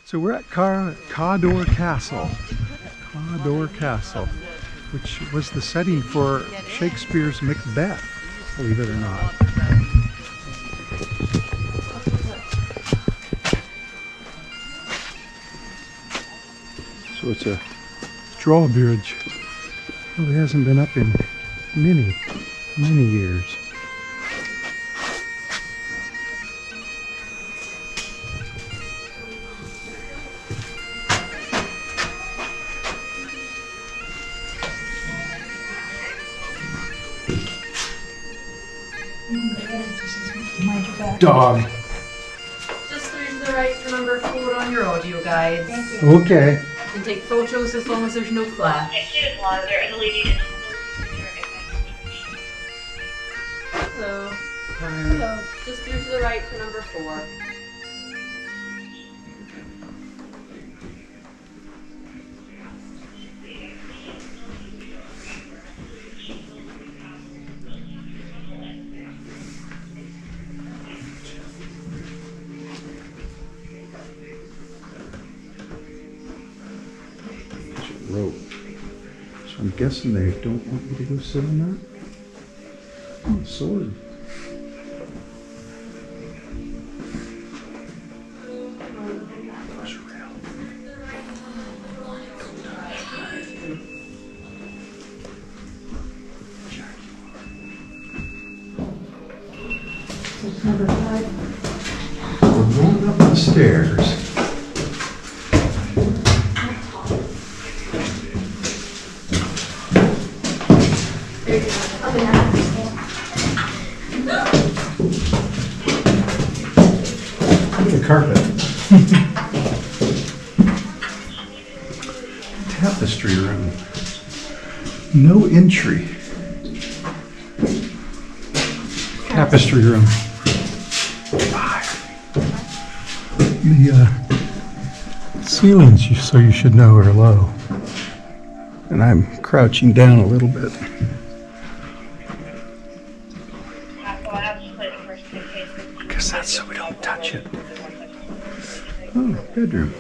So we're at Cawdor Castle. Cawdor Castle, which was the setting for Shakespeare's Macbeth, believe it or not. So it's a drawbridge. Well, it hasn't been up in many years. Dog. Just through to the right for number 4 on your audio guides. Okay. You can take photos as long as there's no flash. Hello. Hello. Just through to the right for number 4. Rope. So I'm guessing they don't want me to go sit on that. Oh, sword. Number 5. We're going up the stairs. The carpet. Tapestry room. No entry. Tapestry room. The ceilings, so you should know, are low. And I'm crouching down a little bit. Because that's so we don't touch it. Oh, bedroom.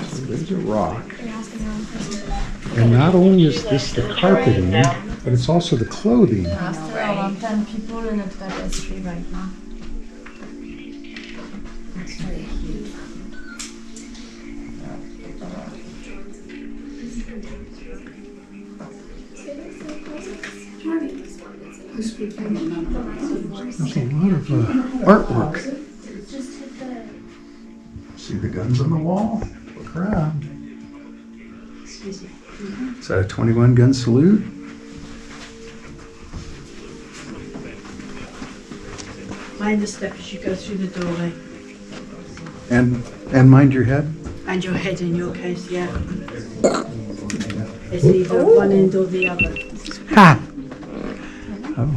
So there's a rock. And not only is this the carpeting, but it's also the clothing. After a long time, people in a tapestry right now. It's very cute. There's a lot of artwork. See the guns on the wall? Look around. Is that a 21 gun salute? Mind the step as you go through the doorway. And mind your head? And your head in your case, yeah. It's either one end or the other. Ha! Oh.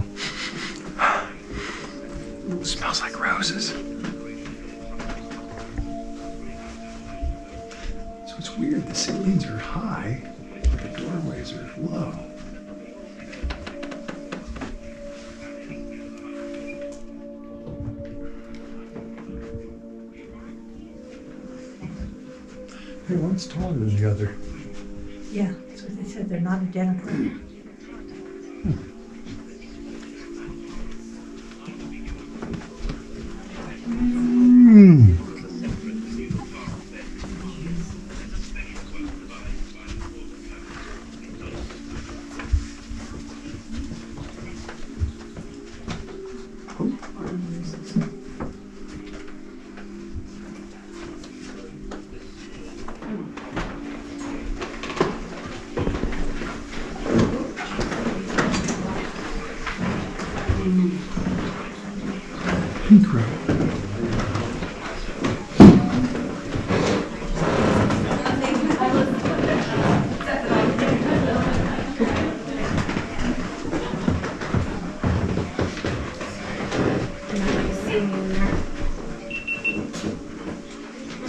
Smells like roses. So it's weird, the ceilings are high, but the doorways are low. Hey, one's taller than the other. Yeah, that's what they said. They're not identical.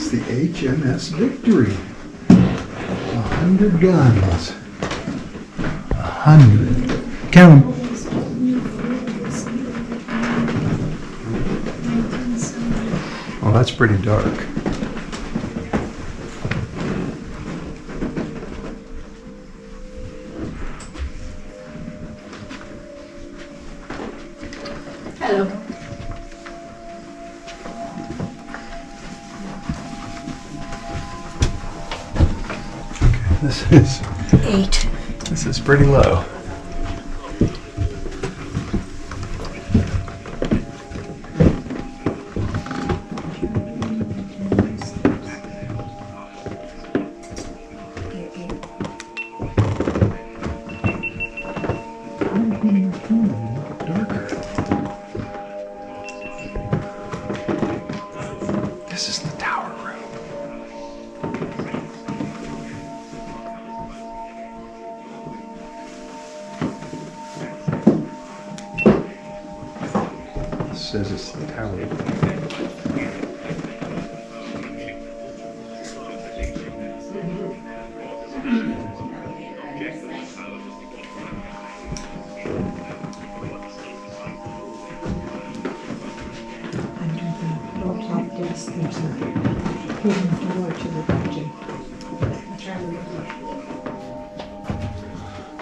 It's the HMS Victory. 100 guns. 100. Count them. Oh, that's pretty dark. Hello. This is pretty low. Darker. This is the tower room. Says it's the tower. Under the roll-top desk, there's a hidden door to the dungeon.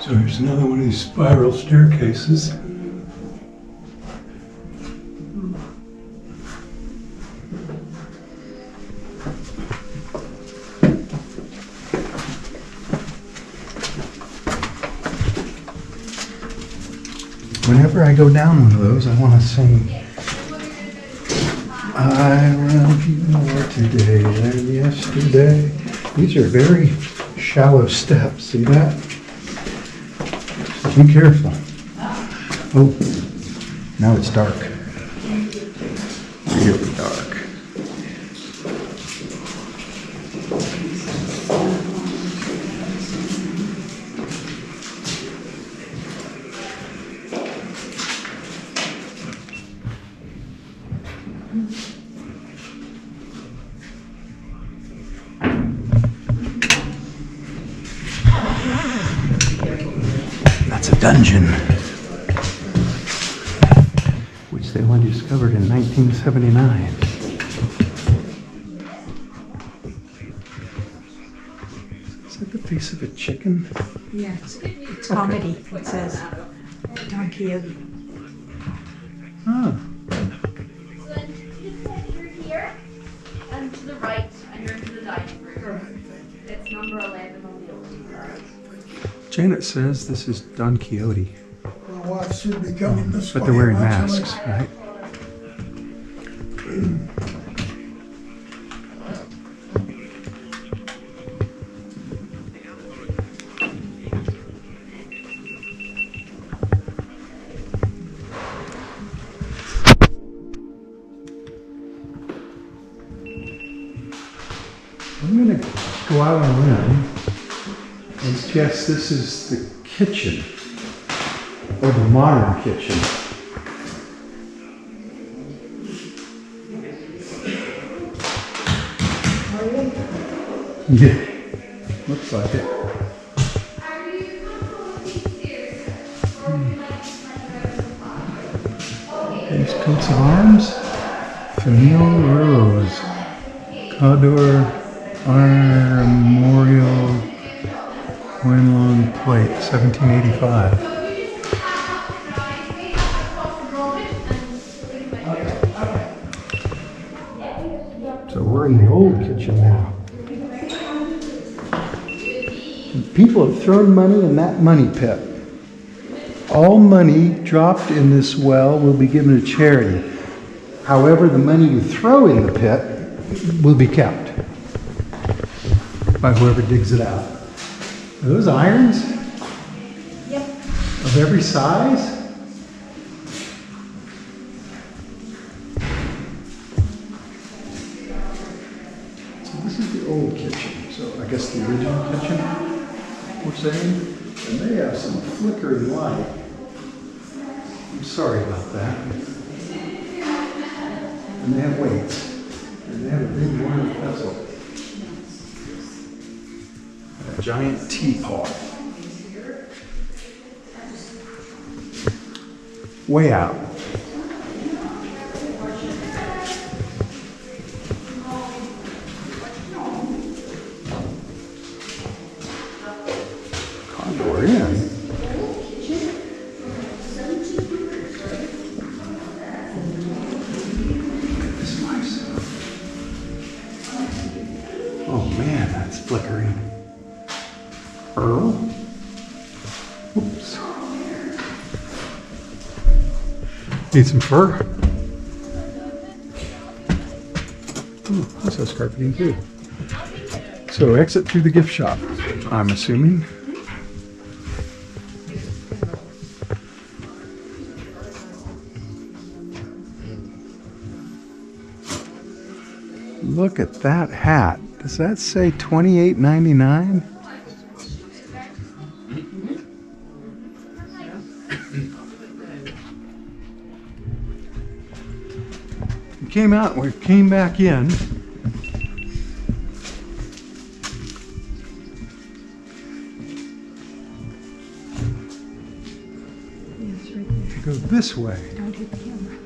So here's another one of these spiral staircases. Whenever I go down one of those, I want to sing, I love you more today than yesterday. These are very shallow steps. See that? Be careful. Oh, now it's dark. Really dark. That's a dungeon, which they only discovered in 1979. Is that the face of a chicken? Yeah, it's comedy. It says Don Quixote. Ah, So then you're here, and to the right, and you're into the dining room. It's number 11 on the old card. Janet says this is Don Quixote, Well, watch should be coming this but way. they're wearing Actually. masks, right? I'm going to go out on a limb and guess this is the kitchen, or the modern kitchen. Yeah, looks like it. These coats of arms, Famille Rose, Cawdor Armorial Coin Plate, 1785. So we're in the old kitchen now. People have thrown money in that money pit. All money dropped in this well will be given to charity. However, the money you throw in the pit will be kept by whoever digs it out. Are those irons? Yep. Of every size? So this is the old kitchen. So I guess the original kitchen, we're saying? And they have some flickering light. I'm sorry about that. And they have weights. And they have a big one Castle. A giant teapot. Way out. Cawdor Inn. This place. Oh man, that's flickering. Earl? Oops. Need some fur? Ooh, this has carpeting too. So exit through the gift shop, I'm assuming. Look at that hat. Does that say $28.99? We came out, we came back in. Yes, right there. Go this way. Don't hit the camera.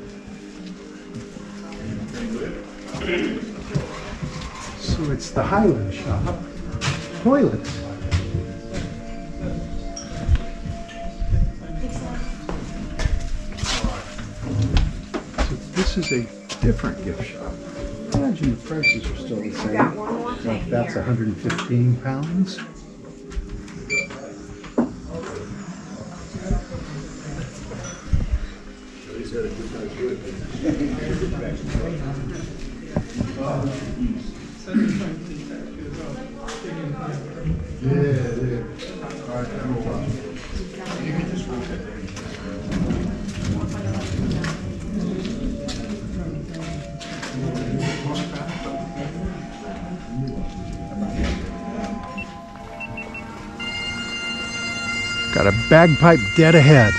So it's the Highland shop. Toilets. So this is a different gift shop. I imagine the prices are still the same. Got one more thing Like that's here. 115 pounds. Got a bagpipe dead ahead.